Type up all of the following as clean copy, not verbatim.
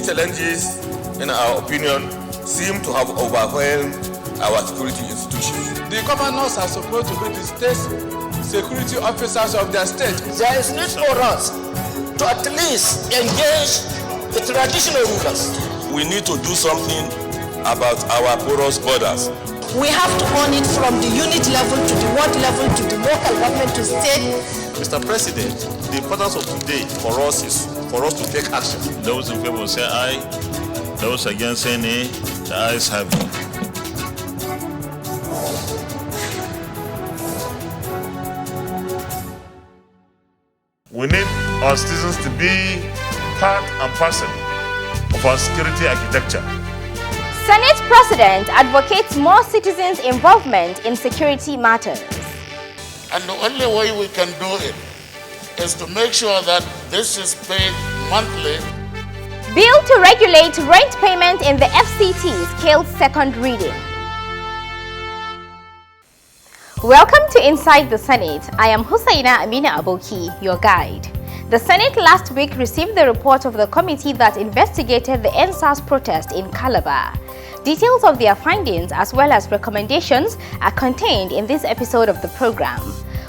challenges, in our opinion, seem to have overwhelmed our security institutions. The governors are supposed to be the state security officers of their state. There is need for us to at least engage the traditional rulers. We need to do something about our porous borders. We have to own it from the unit level to the ward level to the local government to state. Mr. President, the importance of today for us is for us to take action. Those in favor say aye. Those against say nay. The ayes have it. We need our citizens to be part and parcel of our security architecture. Senate President advocates more citizens' involvement in security matters. And the only way we can do it is to make sure that this is paid monthly. Bill to regulate rent payment in the FCT scaled second reading. Welcome to Inside the Senate. I am Hussaina Amina Aboki, your guide. The Senate last week received the report of the committee that investigated the End-Sars protest in Calabar. Details of their findings as well as recommendations are contained in this episode of the program.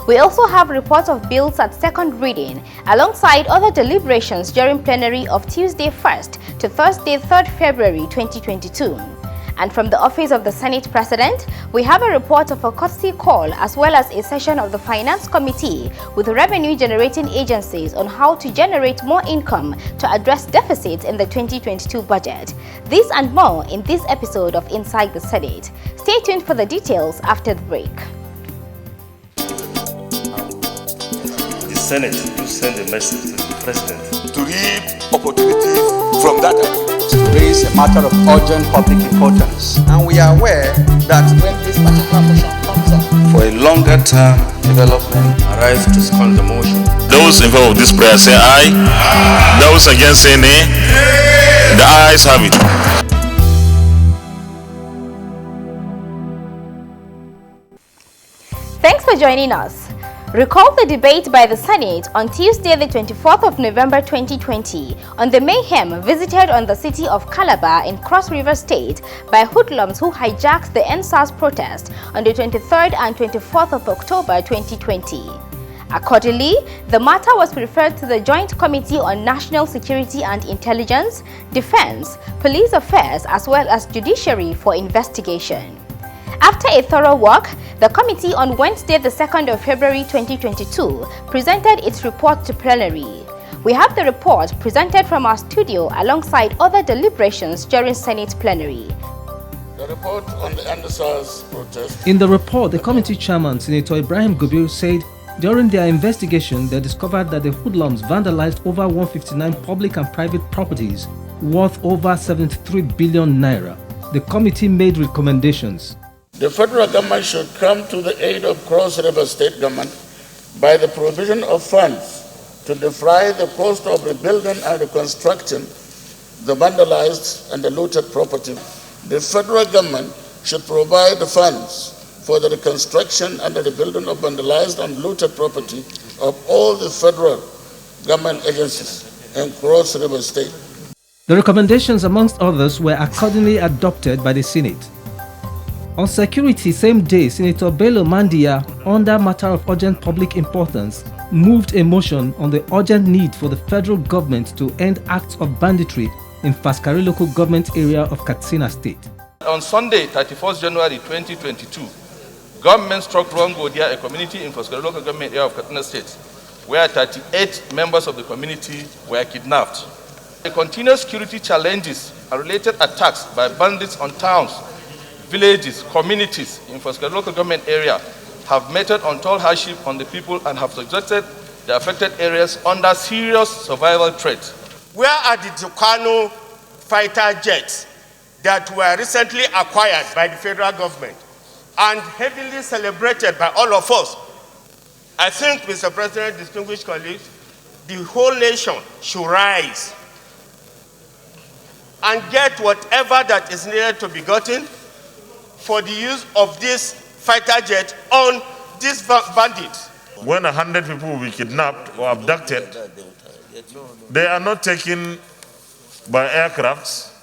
We also have reports of bills at second reading alongside other deliberations during plenary of Tuesday 1st to Thursday 3rd February 2022. And from the office of the Senate President, we have a report of a courtesy call as well as a session of the Finance Committee with revenue-generating agencies on how to generate more income to address deficits in the 2022 budget. This and more in this episode of Inside the Senate. Stay tuned for the details after the break. The Senate will send a message to the President to reap opportunities from that. To raise a matter of urgent public importance. And we are aware that when this particular motion comes up, for a longer term development, arise to second the motion. Those in favor of this prayer say aye. Those against say nay. The ayes have it. Thanks for joining us. Recall the debate by the Senate on Tuesday the 24th of November 2020 on the mayhem visited on the city of Calabar in Cross River State by hoodlums who hijacked the End-Sars protest on the 23rd and 24th of October 2020. Accordingly, the matter was referred to the Joint Committee on National Security and Intelligence, Defense, Police Affairs as well as Judiciary for investigation. After a thorough work, the committee on Wednesday the 2nd of February 2022 presented its report to plenary. We have the report presented from our studio alongside other deliberations during Senate plenary. The report on the End-Sars protest. In the report, the committee chairman, Senator Ibrahim Gobir, said during their investigation they discovered that the hoodlums vandalized over 159 public and private properties worth over 73 billion naira. The committee made recommendations. The federal government should come to the aid of Cross River State government by the provision of funds to defray the cost of rebuilding and reconstructing the vandalized and the looted property. The federal government should provide the funds for the reconstruction and the rebuilding of vandalized and looted property of all the federal government agencies in Cross River State. The recommendations, amongst others, were accordingly adopted by the Senate. On security, same day, Senator Bello Mandia, under matter of urgent public importance, moved a motion on the urgent need for the federal government to end acts of banditry in Faskari local government area of Katsina State. On Sunday, 31st January 2022, government struck Rongodia, a community in Faskari local government area of Katsina State, where 38 members of the community were kidnapped. The continuous security challenges and related attacks by bandits on towns, villages, communities in Faskari local government area have meted untold hardship on the people and have subjected the affected areas under serious survival threat. Where are the Tucano fighter jets that were recently acquired by the federal government and heavily celebrated by all of us? I think, Mr. President, distinguished colleagues, the whole nation should rise and get whatever that is needed to be gotten for the use of this fighter jet on these bandits. When 100 people will be kidnapped or abducted, they are not taken by aircrafts.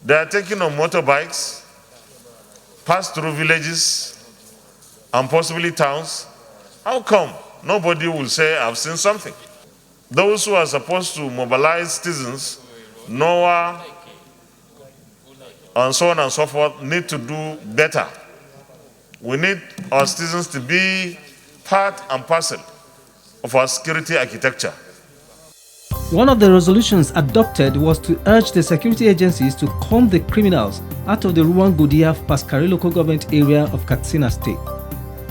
They are taking on motorbikes, pass through villages and possibly towns. How come nobody will say, I've seen something? Those who are supposed to mobilize citizens, NOAA, and so on and so forth, need to do better. We need our citizens to be part and parcel of our security architecture. One of the resolutions adopted was to urge the security agencies to comb the criminals out of the Ruwan-Godiya Paskari local government area of Katsina State.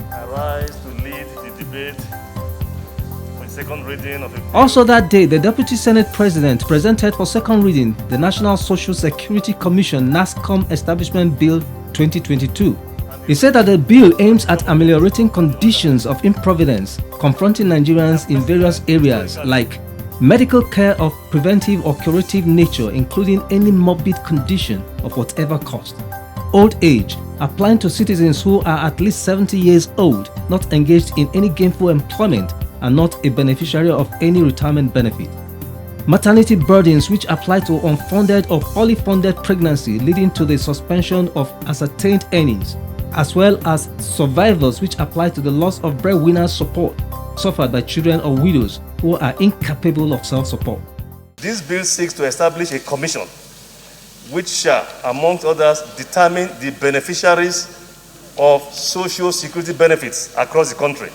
I rise to lead the debate for second reading of a... Also that day, the Deputy Senate President presented for second reading the National Social Security Commission NASCOM Establishment Bill 2022. He said that the bill aims at ameliorating conditions of improvidence confronting Nigerians in various areas like medical care of preventive or curative nature, including any morbid condition of whatever cost. Old age, applying to citizens who are at least 70 years old, not engaged in any gainful employment, and not a beneficiary of any retirement benefit. Maternity burdens, which apply to unfunded or poorly funded pregnancy leading to the suspension of ascertained earnings, as well as survivors, which apply to the loss of breadwinner support suffered by children or widows who are incapable of self-support. This bill seeks to establish a commission which shall, amongst others, determine the beneficiaries of social security benefits across the country,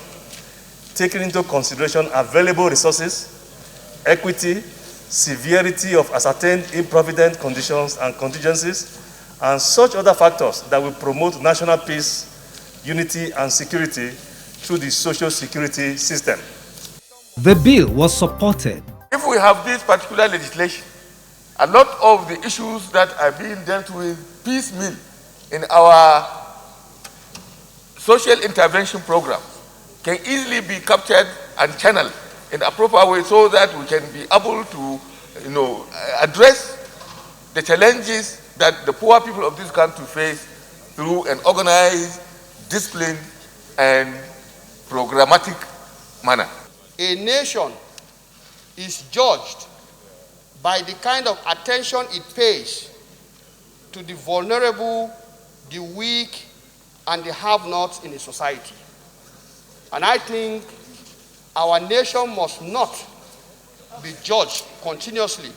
taking into consideration available resources, equity, severity of ascertained improvident conditions and contingencies, and such other factors that will promote national peace, unity, and security through the social security system. The bill was supported. If we have this particular legislation, a lot of the issues that are being dealt with piecemeal in our social intervention program can easily be captured and channeled in a proper way so that we can be able to, address the challenges that the poor people of this country face through an organized, disciplined, and programmatic manner. A nation is judged by the kind of attention it pays to the vulnerable, the weak, and the have-nots in a society. And I think our nation must not be judged continuously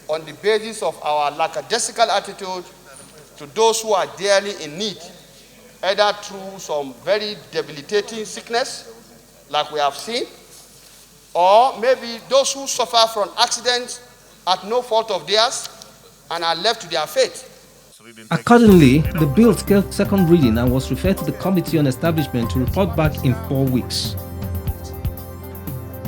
on the basis of our lackadaisical attitude to those who are dearly in need, either through some very debilitating sickness, like we have seen, or maybe those who suffer from accidents at no fault of theirs and are left to their fate. Accordingly, the bill scaled second reading and was referred to the Committee on Establishment to report back in 4 weeks.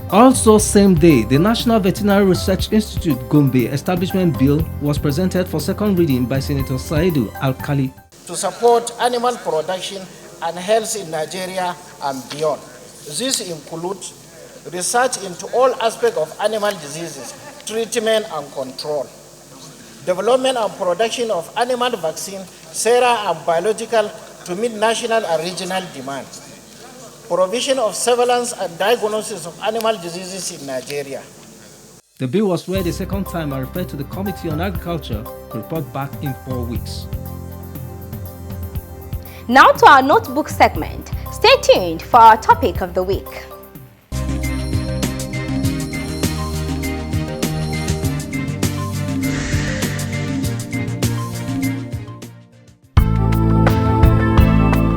Also same day, the National Veterinary Research Institute Gombe Establishment Bill was presented for second reading by Senator Saidu Alkali. To support animal production and health in Nigeria and beyond. This includes research into all aspects of animal diseases, treatment and control, development and production of animal vaccine, sera and biological to meet national and regional demands, provision of surveillance and diagnosis of animal diseases in Nigeria. The bill was read a second time and referred to the Committee on Agriculture to report back in 4 weeks. Now to our notebook segment. Stay tuned for our topic of the week.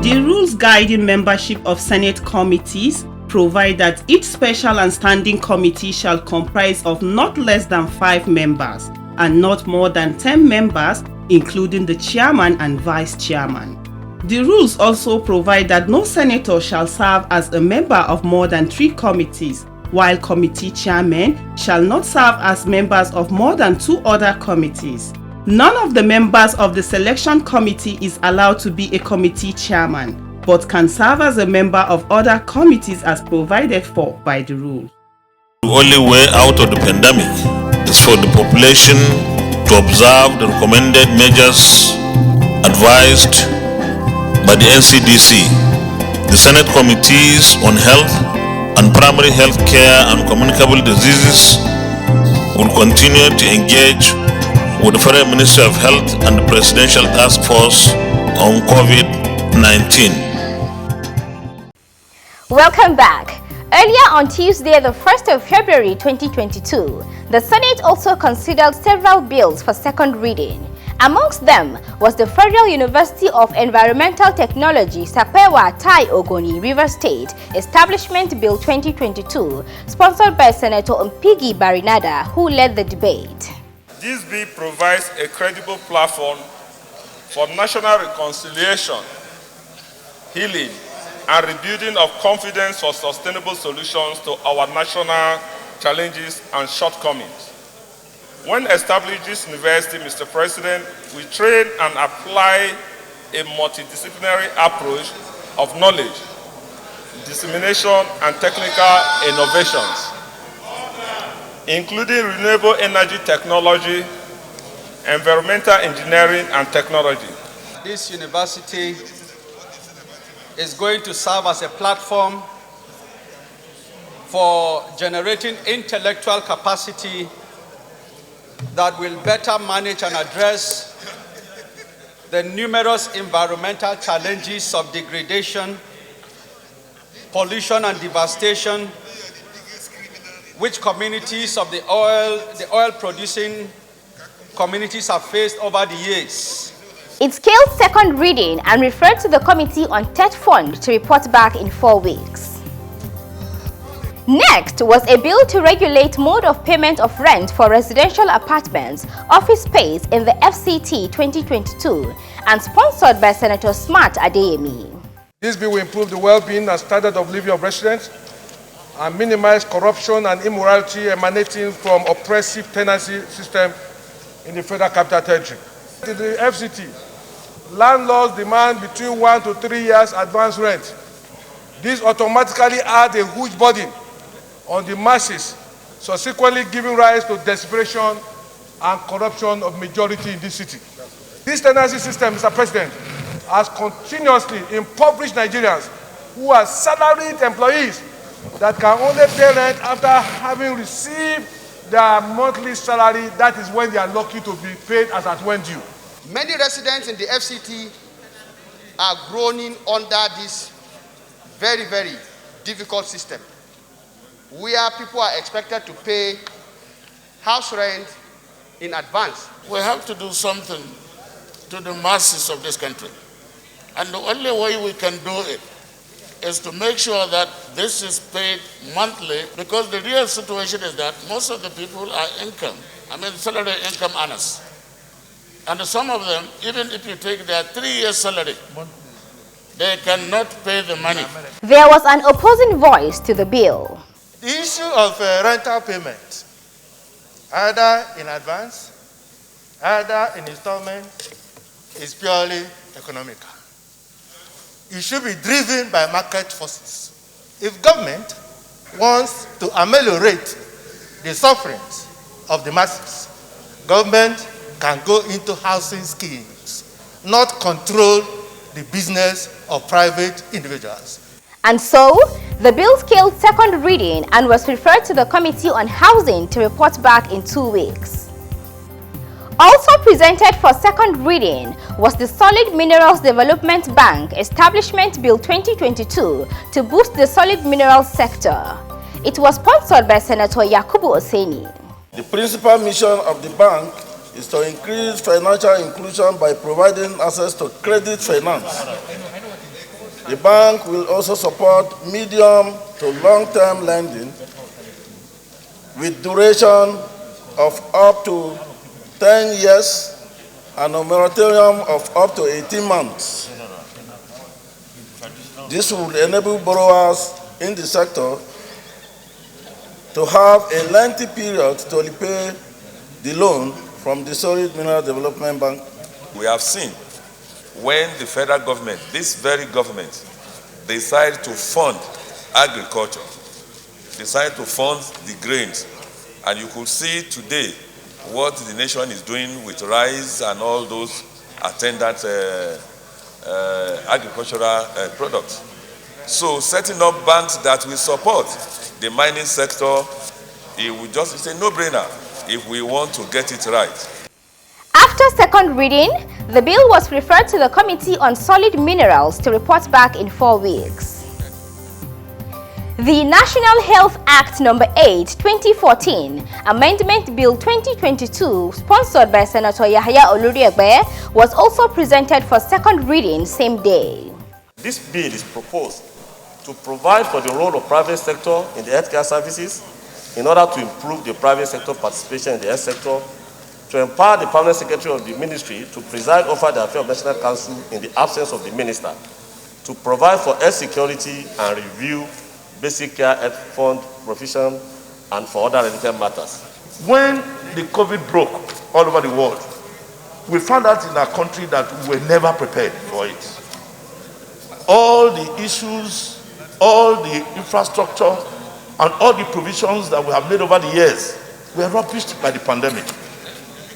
The rules guiding membership of Senate committees provide that each special and standing committee shall comprise of not less than 5 members and not more than 10 members, including the chairman and vice chairman. The rules also provide that no senator shall serve as a member of more than 3 committees, while committee chairmen shall not serve as members of more than 2 other committees. None of the members of the selection committee is allowed to be a committee chairman, but can serve as a member of other committees as provided for by the rules. The only way out of the pandemic is for the population to observe the recommended measures advised by the NCDC, the Senate Committees on Health and Primary Health Care and Communicable Diseases, will continue to engage with the Federal Ministry of Health and the Presidential Task Force on COVID-19. Welcome back. Earlier on Tuesday, the 1st of February 2022, the Senate also considered several bills for second reading. Amongst them was the Federal University of Environmental Technology, Sapewa Tai Ogoni, River State, Establishment Bill 2022, sponsored by Senator Mpigi Barinada, who led the debate. This bill provides a credible platform for national reconciliation, healing, and rebuilding of confidence for sustainable solutions to our national challenges and shortcomings. When established this university, Mr. President, we train and apply a multidisciplinary approach of knowledge, dissemination, and technical innovations, including renewable energy technology, environmental engineering, and technology. This university is going to serve as a platform for generating intellectual capacity that will better manage and address the numerous environmental challenges of degradation, pollution, and devastation which communities of the oil-producing communities have faced over the years. It scaled second reading and referred to the Committee on Tet Fund to report back in 4 weeks. Next was a bill to regulate mode of payment of rent for residential apartments, office space in the FCT 2022 and sponsored by Senator Smart Adeyemi. This bill will improve the well-being and standard of living of residents and minimize corruption and immorality emanating from oppressive tenancy system in the Federal Capital Territory. In the FCT, landlords demand between 1 to 3 years advance rent. This automatically adds a huge burden on the masses, subsequently giving rise to desperation and corruption of majority in this city. This tenancy system, Mr. President, has continuously impoverished Nigerians who are salaried employees that can only pay rent after having received their monthly salary. That is when they are lucky to be paid as at when due. Many residents in the FCT are groaning under this very, very difficult system, where people are expected to pay house rent in advance. We have to do something to the masses of this country. And the only way we can do it is to make sure that this is paid monthly, because the real situation is that most of the people are salary income earners. And some of them, even if you take their 3 years salary, they cannot pay the money. There was an opposing voice to the bill. The issue of rental payment, either in advance, either in installment, is purely economical. It should be driven by market forces. If government wants to ameliorate the sufferings of the masses, government can go into housing schemes, not control the business of private individuals. And so, the bill scaled second reading and was referred to the Committee on Housing to report back in 2 weeks. Also presented for second reading was the Solid Minerals Development Bank Establishment Bill 2022 to boost the solid minerals sector. It was sponsored by Senator Yakubu Oseni. The principal mission of the bank is to increase financial inclusion by providing access to credit finance. The bank will also support medium to long-term lending with duration of up to 10 years and a moratorium of up to 18 months. This will enable borrowers in the sector to have a lengthy period to repay the loan from the Solid Mineral Development Bank. We have seen when the federal government, this very government, decide to fund agriculture, decide to fund the grains, and you could see today what the nation is doing with rice and all those attendant agricultural products. So setting up banks that will support the mining sector, it will just, it's a no-brainer. if we want to get it right. After second reading, the bill was referred to the Committee on Solid Minerals to report back in 4 weeks. The National Health Act No. 8, 2014, Amendment Bill 2022, sponsored by Senator Yahaya Oluriegbe, was also presented for second reading same day. This bill is proposed to provide for the role of private sector in the healthcare services in order to improve the private sector participation in the health sector, to empower the permanent secretary of the ministry to preside over the affairs of National Council in the absence of the minister, to provide for health security and review basic care health fund provision, and for other related matters. When the COVID broke all over the world, we found out in our country that we were never prepared for it. All the issues, all the infrastructure, and all the provisions that we have made over the years were rubbished by the pandemic.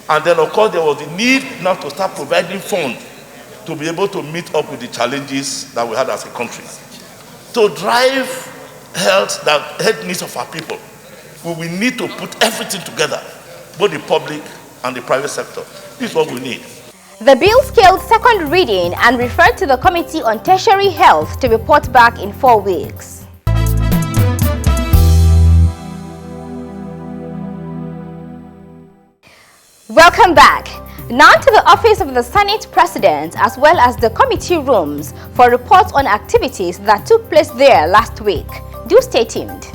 And then, of course, there was the need now to start providing funds to be able to meet up with the challenges that we had as a country. To drive health needs of our people, we need to put everything together, both the public and the private sector. This is what we need. The bill scaled second reading and referred to the Committee on Tertiary Health to report back in 4 weeks. Welcome back. Now to the office of the Senate President as well as the committee rooms for reports on activities that took place there last week. Do stay tuned.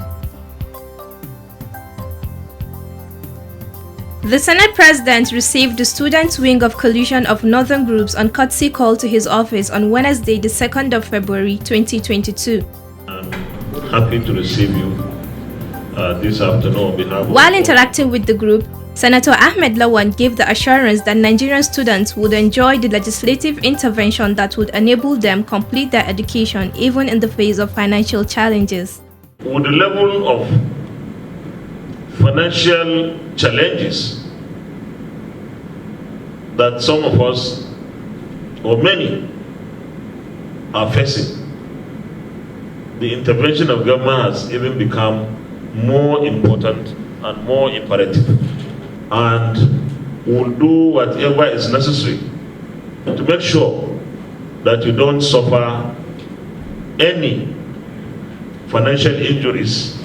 The Senate President received the student wing of Coalition of Northern Groups on courtesy call to his office on Wednesday, the 2nd of February 2022. I'm happy to receive you this afternoon on behalf of... While interacting with the group, Senator Ahmed Lawan gave the assurance that Nigerian students would enjoy the legislative intervention that would enable them complete their education even in the face of financial challenges. With the level of financial challenges that some of us, or many, are facing, the intervention of government has even become more important and more imperative. And we'll do whatever is necessary to make sure that you don't suffer any financial injuries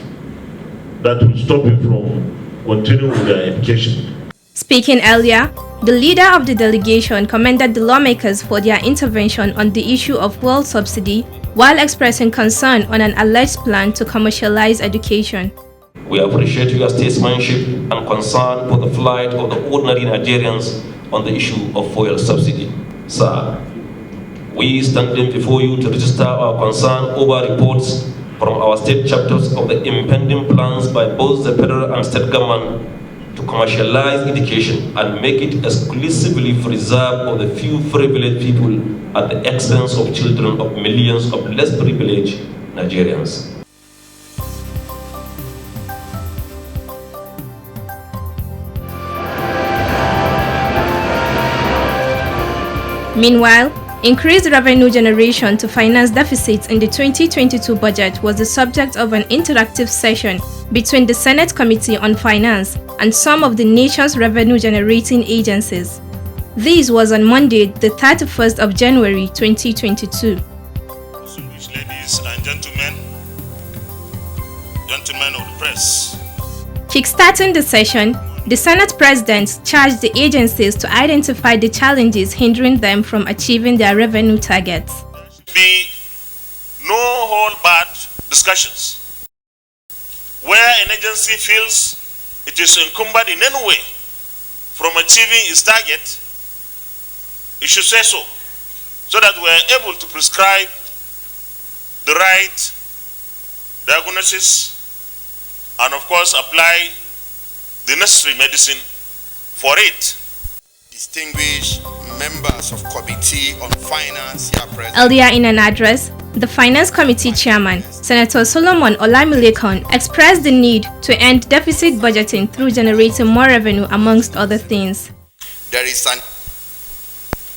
that will stop you from continuing with their education. Speaking earlier, the leader of the delegation commended the lawmakers for their intervention on the issue of fuel subsidy while expressing concern on an alleged plan to commercialize education. We appreciate your statesmanship and concern for the plight of the ordinary Nigerians on the issue of fuel subsidy. Sir, we standing before you to register our concern over reports from our state chapters of the impending plans by both the federal and state government to commercialize education and make it exclusively preserved of the few privileged people at the expense of children of millions of less privileged Nigerians. Meanwhile, increased revenue generation to finance deficits in the 2022 budget was the subject of an interactive session between the Senate Committee on Finance and some of the nation's revenue-generating agencies. This was on Monday, the 31st of January 2022. Ladies and gentlemen of the press. Kickstarting the session, the Senate President charged the agencies to identify the challenges hindering them from achieving their revenue targets. Be no hold-barred discussions. Where an agency feels it is encumbered in any way from achieving its target, it should say so that we are able to prescribe the right diagnosis and, of course, apply the necessary medicine for it. Distinguished members of Committee on Finance here present. Earlier in an address, the Finance Committee Chairman, Senator Solomon Olamilekan, expressed the need to end deficit budgeting through generating more revenue, amongst other things. There is an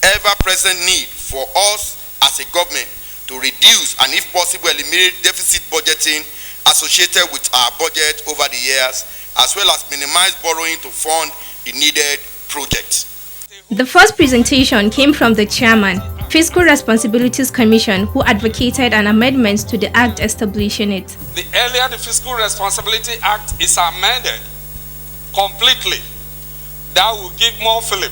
ever-present need for us as a government to reduce and, if possible, eliminate deficit budgeting associated with our budget over the years, as well as minimize borrowing to fund the needed projects. The first presentation came from the chairman, Fiscal Responsibilities Commission, who advocated an amendment to the act establishing it. The earlier the Fiscal Responsibility Act is amended completely, that will give more fillip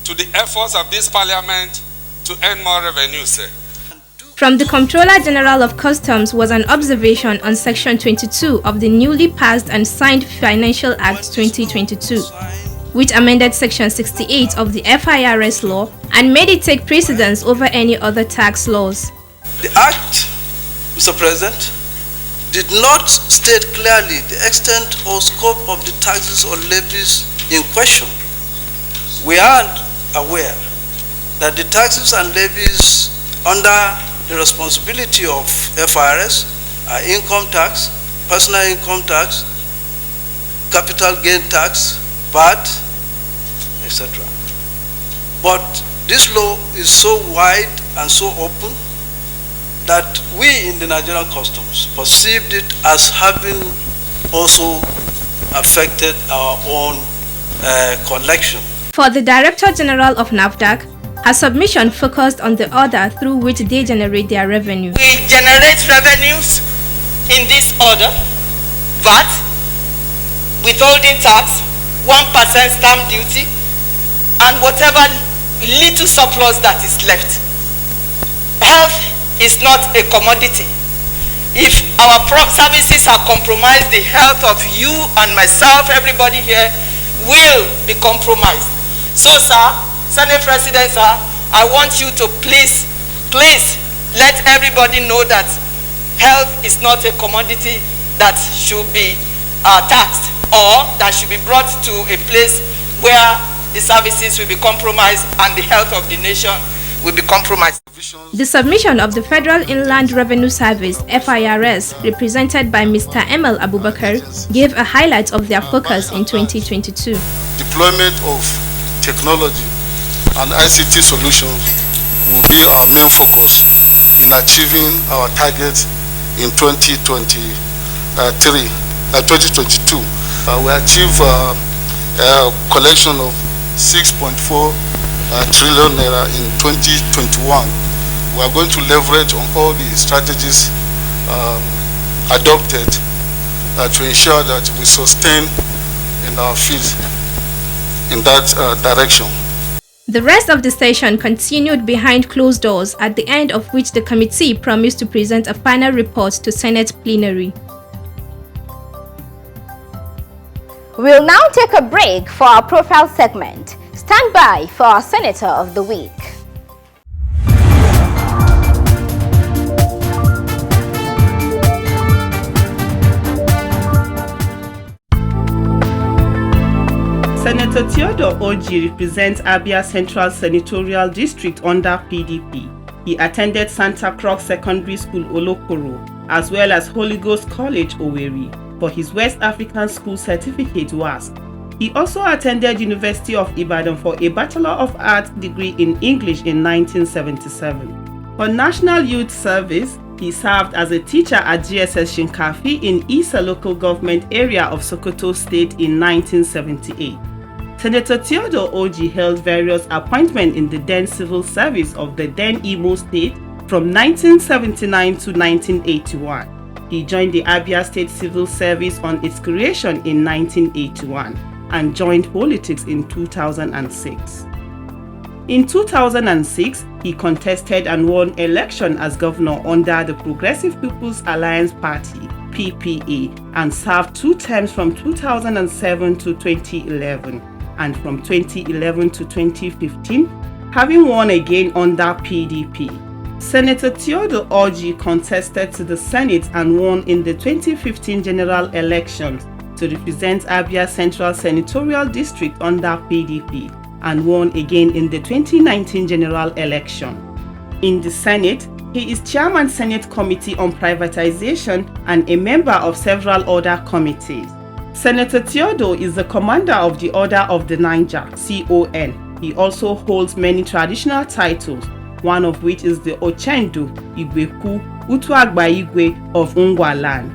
to the efforts of this parliament to earn more revenue, sir. From the Comptroller General of Customs was an observation on Section 22 of the newly passed and signed Financial Act 2022, which amended Section 68 of the FIRS law and made it take precedence over any other tax laws. The Act, Mr. President, did not state clearly the extent or scope of the taxes or levies in question. We are aware that the taxes and levies under the responsibility of FIRS are income tax, personal income tax, capital gain tax, VAT, etc. But this law is so wide and so open that we in the Nigerian Customs perceived it as having also affected our own collection. For the Director General of NAFDAC, her submission focused on the order through which they generate their revenue. We generate revenues in this order: VAT, withholding tax, 1% stamp duty, and whatever little surplus that is left. Health is not a commodity. If our services are compromised, the health of you and myself, everybody here, will be compromised. So, sir, Senate President, sir, I want you to please let everybody know that health is not a commodity that should be taxed or that should be brought to a place where the services will be compromised and the health of the nation will be compromised. The submission of the Federal Inland Revenue Service, FIRS, represented by Mr. Emel Abubakar, gave a highlight of their focus in 2022. Deployment of technology and ICT solutions will be our main focus in achieving our targets in 2022. We achieve a collection of 6.4 trillion naira in 2021. We are going to leverage on all the strategies adopted to ensure that we sustain in our field in that direction. The rest of the session continued behind closed doors, at the end of which the committee promised to present a final report to Senate plenary. We'll now take a break for our profile segment. Stand by for our Senator of the Week. Senator Theodore Oji represents Abia Central Senatorial District under PDP. He attended Santa Cruz Secondary School Olokoro as well as Holy Ghost College Owerri for his West African School Certificate WASC. He also attended University of Ibadan for a Bachelor of Arts degree in English in 1977. For National Youth Service, he served as a teacher at GSS Shinkafi in Isa local government area of Sokoto State in 1978. Senator Theodore Oji held various appointments in the then civil service of the then Imo State from 1979 to 1981. He joined the Abia State Civil Service on its creation in 1981 and joined politics in 2006. In 2006, he contested and won election as governor under the Progressive People's Alliance Party, PPA, and served 2 terms from 2007 to 2011 and from 2011 to 2015, having won again under PDP. Senator Theodore Oji contested to the Senate and won in the 2015 general elections to represent Abia Central Senatorial District under PDP and won again in the 2019 general election. In the Senate, he is Chairman Senate Committee on Privatization and a member of several other committees. Senator Theodore is the commander of the Order of the Niger, CON. He also holds many traditional titles, one of which is the Ochendu Igweku Utuagba Igwe of Ungwa land.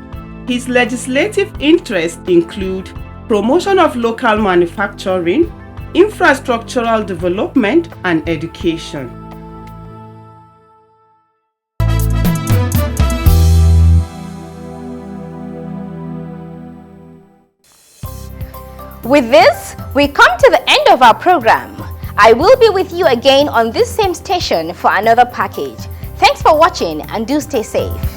His legislative interests include promotion of local manufacturing, infrastructural development, and education. With this, we come to the end of our program. I will be with you again on this same station for another package. Thanks for watching and do stay safe.